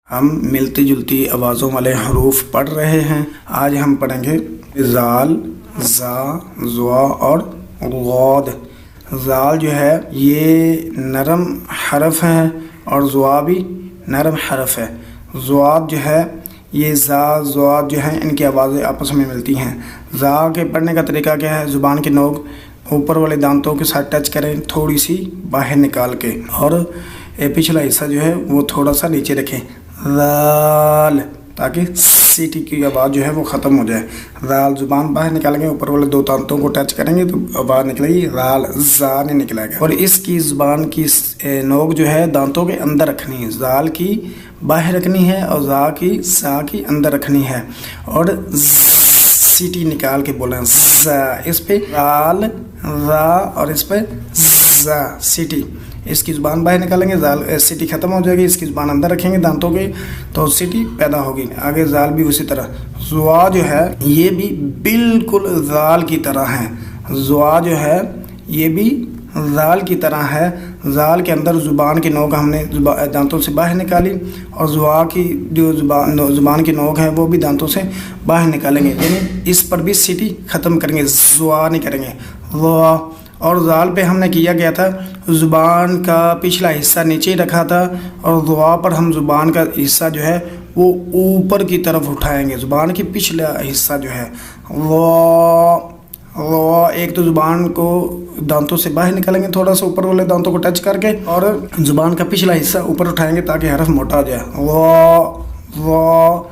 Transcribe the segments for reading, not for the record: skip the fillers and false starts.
ہم ملتی جلتی آوازوں والے حروف پڑھ رہے ہیں۔ آج ہم پڑھیں گے زال، زا، زوا اور غود۔ زال جو ہے یہ نرم حرف ہے اور زوا بھی نرم حرف ہے۔ زواد جو ہے یہ زا زواد جو ہے ان کی آوازیں آپس میں ملتی ہیں۔ زا کے پڑھنے کا طریقہ کیا ہے؟ زبان کی نوک اوپر والے دانتوں کے ساتھ ٹچ کریں، تھوڑی سی باہر نکال کے، اور پچھلا حصہ جو ہے وہ تھوڑا سا نیچے رکھیں، زال، تاکہ سیٹی کی آواز جو ہے وہ ختم ہو جائے۔ زال زبان باہر نکالیں گے، اوپر والے دو دانتوں کو ٹچ کریں گے تو آواز نکلے گی، زال، زا نہیں نکلے گا۔ اور اس کی زبان کی نوک جو ہے دانتوں کے اندر رکھنی ہے، زال کی باہر رکھنی ہے اور زا کی اندر رکھنی ہے، اور سیٹی نکال کے بولیں زا، اس پہ زال، زا، اور اس پہ زا، سیٹی۔ اس کی زبان باہر نکالیں گے، زال سیٹی ختم ہو جائے گی، اس کی زبان اندر رکھیں گے دانتوں کے تو سیٹی پیدا ہوگی۔ آگے زال بھی اسی طرح۔ زوا جو ہے یہ بھی بالکل زال کی طرح ہے۔ زوا جو ہے یہ بھی زال کی طرح ہے۔ زال کے اندر زبان کی نوک ہم نے دانتوں سے باہر نکالی، اور زوا کی جو زبان کی نوک ہے وہ بھی دانتوں سے باہر نکالیں گے، یعنی اس پر بھی سیٹی ختم کریں گے، زوا نہیں کریں گے، زوا۔ اور زال پہ ہم نے کیا گیا تھا زبان کا پچھلا حصہ نیچے رکھا تھا، اور زوا پر ہم زبان کا حصہ جو ہے وہ اوپر کی طرف اٹھائیں گے، زبان کی پچھلا حصہ جو ہے وہ ایک تو زبان کو دانتوں سے باہر نکالیں گے تھوڑا سا اوپر والے دانتوں کو ٹچ کر کے، اور زبان کا پچھلا حصہ اوپر اٹھائیں گے تاکہ حرف موٹا ہو جائے، وہ۔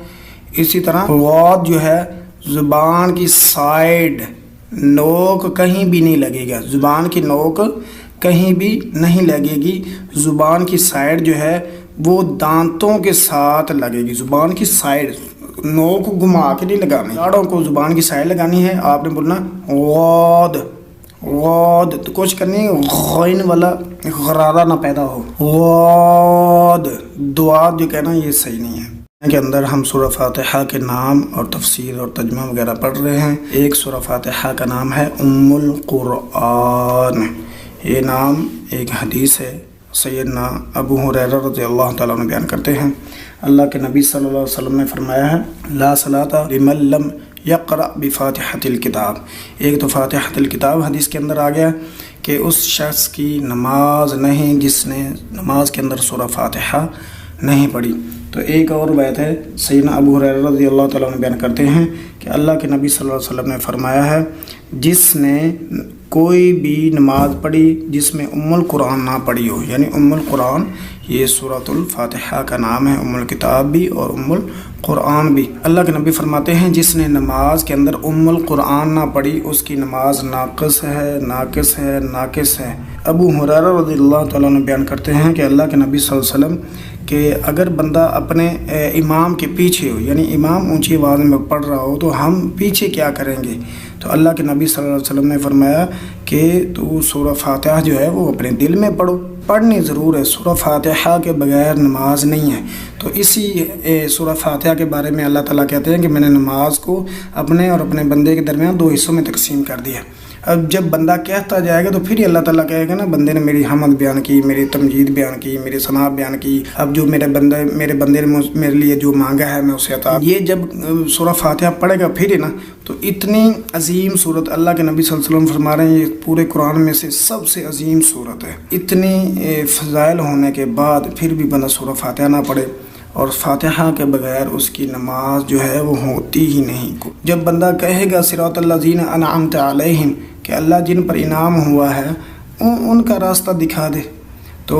اسی طرح غود جو ہے زبان کی سائیڈ نوک کہیں بھی نہیں لگے گا، زبان کی نوک کہیں بھی نہیں لگے گی، زبان کی سائیڈ جو ہے وہ دانتوں کے ساتھ لگے گی، زبان کی سائیڈ، نوک کو گھما کے نہیں لگانی، داڑھوں کو زبان کی سائیڈ لگانی ہے۔ آپ نے بولنا غود، غود، تو کوشش کرنی ہے غین والا غرارہ نہ پیدا ہو، غود۔ دعا جو کہنا یہ صحیح نہیں ہے۔ کے اندر ہم سورہ فاتحہ کے نام اور تفسیر اور ترجمہ وغیرہ پڑھ رہے ہیں۔ ایک سورہ فاتحہ کا نام ہے ام القرآن، یہ نام ایک حدیث ہے، سیدنا ابو ہریرہ رضی اللہ تعالیٰ عنہ بیان کرتے ہیں، اللہ کے نبی صلی اللہ علیہ وسلم نے فرمایا ہے لا صلاۃ لمن لم یقرأ بفاتحۃ الکتاب۔ ایک تو فاتحۃ الکتاب حدیث کے اندر آ گیا کہ اس شخص کی نماز نہیں جس نے نماز کے اندر سورہ فاتحہ نہیں پڑھی۔ تو ایک اور بات ہے، سیدنا ابو ہریرہ رضی اللہ تعالیٰ عنہ بیان کرتے ہیں کہ اللہ کے نبی صلی اللہ علیہ وسلم نے فرمایا ہے جس نے کوئی بھی نماز پڑھی جس میں ام القرآن نہ پڑھی ہو، یعنی ام القرآن یہ سورۃ الفاتحہ کا نام ہے، ام الکتاب بھی اور ام القرآن بھی۔ اللہ کے نبی فرماتے ہیں جس نے نماز کے اندر ام القرآن نہ پڑھی اس کی نماز ناقص ہے، ناقص ہے، ناقص ہے۔ ابو ہریرہ رضی اللہ تعالیٰ عنہ بیان کرتے ہیں کہ اللہ کے نبی صلی اللہ علیہ وسلم کہ اگر بندہ اپنے امام کے پیچھے ہو، یعنی امام اونچی آواز میں پڑھ رہا ہو تو ہم پیچھے کیا کریں گے؟ تو اللہ کے نبی صلی اللہ علیہ وسلم نے فرمایا کہ تو سورہ فاتحہ جو ہے وہ اپنے دل میں پڑھو، پڑھنی ضرور ہے، سورہ فاتحہ کے بغیر نماز نہیں ہے۔ تو اسی سورہ فاتحہ کے بارے میں اللہ تعالیٰ کہتے ہیں کہ میں نے نماز کو اپنے اور اپنے بندے کے درمیان دو حصوں میں تقسیم کر دیا۔ اب جب بندہ کہتا جائے گا تو پھر ہی اللہ تعالیٰ کہے گا نا بندے نے میری حمد بیان کی، میری تمجید بیان کی، میری ثنا بیان کی، اب جو میرے بندے نے میرے لیے جو مانگا ہے میں اسے عطا۔ یہ جب سورہ فاتحہ پڑھے گا پھر ہی نا، تو اتنی عظیم صورت اللہ کے نبی صلی اللہ علیہ وسلم فرما رہے ہیں یہ پورے قرآن میں سے سب سے عظیم صورت ہے، اتنی فضائل ہونے کے بعد پھر بھی بندہ سورہ فاتحہ نہ پڑھے، اور فاتحہ کے بغیر اس کی نماز جو ہے وہ ہوتی ہی نہیں۔ جب بندہ کہے گا صراط الذین انعمت علیہم کہ اللہ جن پر انعام ہوا ہے ان کا راستہ دکھا دے، تو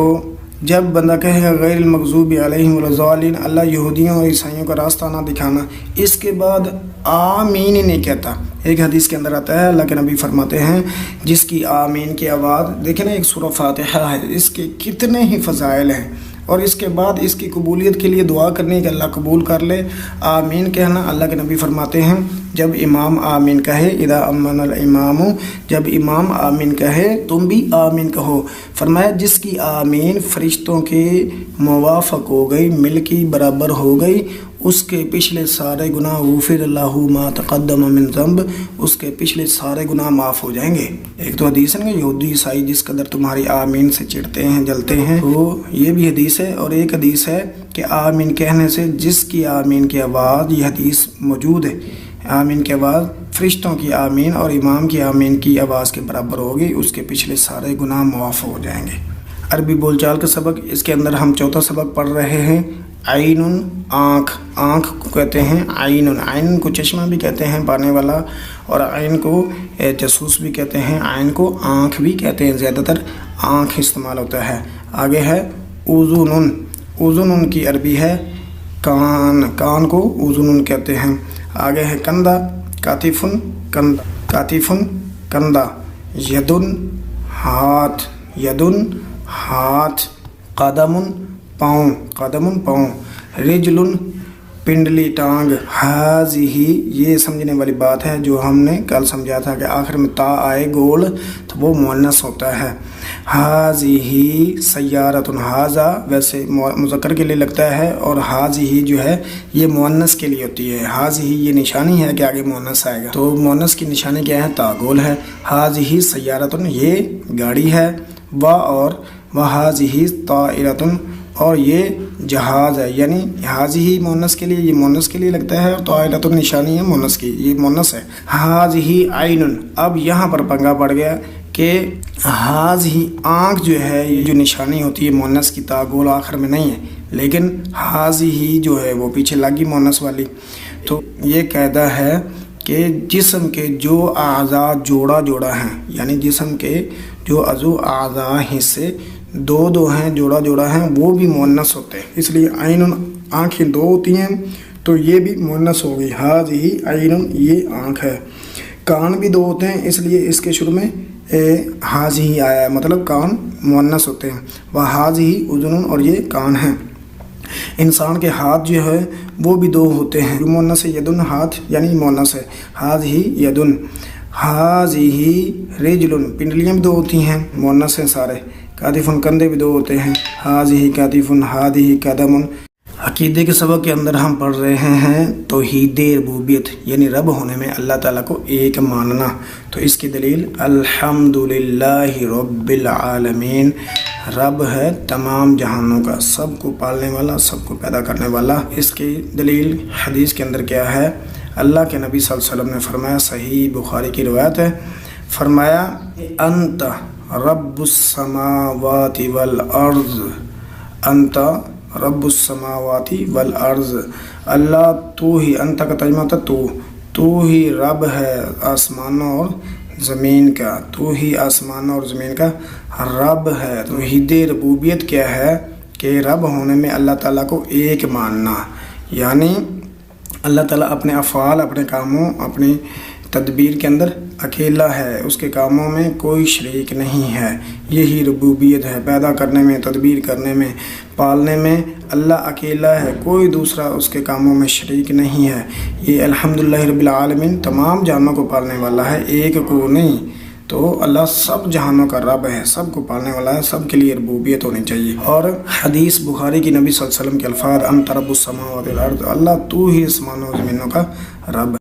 جب بندہ کہے گا غیر المغضوب علیہم ولا الضالین، اللہ یہودیوں اور عیسائیوں کا راستہ نہ دکھانا، اس کے بعد آمین ہی نہیں کہتا۔ ایک حدیث کے اندر آتا ہے اللہ کے نبی فرماتے ہیں جس کی آمین کی آواز، دیکھیں نا ایک سورہ فاتحہ ہے، اس کے کتنے ہی فضائل ہیں، اور اس کے بعد اس کی قبولیت کے لیے دعا کرنی کہ اللہ قبول کر لے، آمین کہنا۔ اللہ کے نبی فرماتے ہیں جب امام آمین کہے اذا امن الامام، جب امام آمین کہے تم بھی آمین کہو، فرمایا جس کی آمین فرشتوں کے موافق ہو گئی، مل کی برابر ہو گئی، اس کے پچھلے سارے گناہ غفر اللہ ما تقدم من ذنب، اس کے پچھلے سارے گناہ معاف ہو جائیں گے۔ ایک تو حدیث ہے کہ یہودی عیسائی جس قدر تمہاری آمین سے چڑھتے ہیں جلتے ہیں، تو یہ بھی حدیث ہے۔ اور ایک حدیث ہے کہ آمین کہنے سے جس کی آمین کی آواز، یہ حدیث موجود ہے، آمین کی آواز فرشتوں کی آمین اور امام کی آمین کی آواز کے برابر ہوگی، اس کے پچھلے سارے گناہ معاف ہو جائیں گے۔ عربی بول چال کا سبق، اس کے اندر ہم چوتھا سبق پڑھ رہے ہیں۔ عین آنکھ، آنکھ کو کہتے ہیں عین، عین کو چشمہ بھی کہتے ہیں پانے والا، اور عین کو جاسوس بھی کہتے ہیں، عین کو آنکھ بھی کہتے ہیں، زیادہ تر آنکھ استعمال ہوتا ہے۔ آگے ہے اذن، اذن کی عربی ہے کان، کان کو اذن کہتے ہیں۔ آگے ہے کندھا، کاتفن، کندھا، کاتفن کندھا، یدن ہاتھ، یدن ہاتھ، قدم پاؤں، قدم پاؤں، رجل پنڈلی ٹانگ، ہاذہ یہ سمجھنے والی بات ہے جو ہم نے کل سمجھا تھا کہ آخر میں تا آئے گول تو وہ مؤنث ہوتا ہے۔ ہاذہ سیارۃ، ہاذا ویسے مذکر کے لیے لگتا ہے، اور ہاذہ جو ہے یہ مؤنث کے لیے ہوتی ہے۔ ہاذہ یہ نشانی ہے کہ آگے مؤنث آئے گا، تو مؤنث کی نشانی کیا ہے؟ تا گول ہے۔ ہاذہ سیارۃ یہ گاڑی ہے، اور وہاذہ طائرۃ اور یہ جہاز ہے، یعنی حاضی ہی مونس کے لیے، یہ مونس کے لیے لگتا ہے، اور طائرۃ نشانی ہے مونس کی، یہ مونس ہے۔ حاضی عین، اب یہاں پر پنگا پڑ گیا کہ حاضی آنکھ جو ہے، یہ جو نشانی ہوتی ہے مونس کی، تا گول آخر میں نہیں ہے، لیکن حاضی ہی جو ہے وہ پیچھے لگی مونس والی۔ تو یہ قاعدہ ہے کہ جسم کے جو اعضاء جوڑا جوڑا ہیں، یعنی جسم کے جو عضو اعضاء حصے دو دو ہیں، جوڑا جوڑا ہیں، وہ بھی مؤنث ہوتے ہیں۔ اس لیے عین آنکھیں دو ہوتی ہیں تو یہ بھی مؤنث ہوگی، ہاذہ عین یہ آنکھ ہے۔ کان بھی دو ہوتے ہیں، اس لیے اس کے شروع میں ہاذہ آیا ہے، مطلب کان مؤنث ہوتے ہیں۔ وہاذہ اذن اور یہ کان ہیں۔ انسان کے ہاتھ جو ہے وہ بھی دو ہوتے ہیں، مؤنث ہے، یدن ہاتھ یعنی مؤنث ہے، ہاذہ یدن۔ ہاذہ رجل پنڈلیاں بھی دو ہوتی ہیں، مؤنث ہیں سارے۔ کاتفن کندھے بھی دو ہوتے ہیں، ہاذہ کاتفن ہاذہ قدم۔ عقیدے کے سبق کے اندر ہم پڑھ رہے ہیں توحید ربوبیت، یعنی رب ہونے میں اللہ تعالیٰ کو ایک ماننا۔ تو اس کی دلیل الحمدللہ رب العالمین، رب ہے تمام جہانوں کا، سب کو پالنے والا، سب کو پیدا کرنے والا۔ اس کی دلیل حدیث کے اندر کیا ہے؟ اللہ کے نبی صلی اللہ علیہ وسلم نے فرمایا، صحیح بخاری کی روایت ہے، فرمایا انت رب السماوات والارض، انت رب السماوات والارض، اللہ تو ہی، انت کا ترجمہ ہوتا تو ہی رب ہے آسمانوں اور زمین کا، تو ہی آسمانوں اور زمین کا رب ہے۔ توحید ربوبیت کیا ہے؟ کہ رب ہونے میں اللہ تعالیٰ کو ایک ماننا، یعنی اللہ تعالیٰ اپنے افعال، اپنے کاموں، اپنی تدبیر کے اندر اکیلا ہے، اس کے کاموں میں کوئی شریک نہیں ہے۔ یہی ربوبیت ہے، پیدا کرنے میں، تدبیر کرنے میں، پالنے میں اللہ اکیلا ہے، کوئی دوسرا اس کے کاموں میں شریک نہیں ہے۔ یہ الحمدللہ رب العالمین تمام جہانوں کو پالنے والا ہے، ایک کو نہیں۔ تو اللہ سب جہانوں کا رب ہے، سب کو پالنے والا ہے، سب کے لیے ربوبیت ہونی چاہیے۔ اور حدیث بخاری کی نبی صلی اللہ علیہ وسلم کے الفاظ انت رب السماوات والارض، اللہ تو ہی آسمانوں و زمینوں کا رب